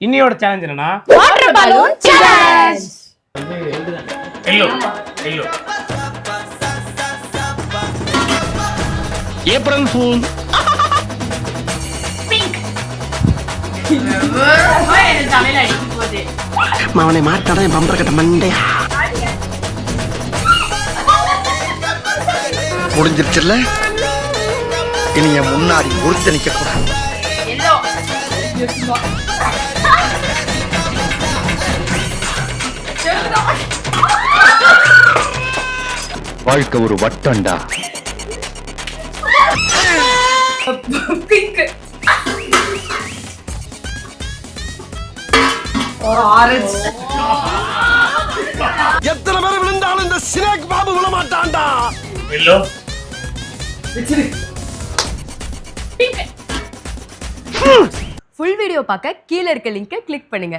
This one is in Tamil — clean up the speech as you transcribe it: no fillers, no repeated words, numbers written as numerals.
இன்னியோட சேலஞ்ச் என்னன்னா water balloon challenge. Yellow yellow April fool. அவனை மாட்டாடா என் பம்பர கட்ட மண்டே. முடிஞ்சிருச்சுல்ல, இனி என் முன்னாடி ஒருத்த நிக்க கூடாது. வாழ்க்கை ஒரு வட்டம்டா. பிங்க். ஆரஞ்சு. எத்தனை பேர் விழுந்தாலும் இந்த சினேக் பாபு விழ மாட்டான்டா. எல்லோ ஃபுல் வீடியோ பார்க்க கீழ இருக்க லிங்கை கிளிக் பண்ணுங்க.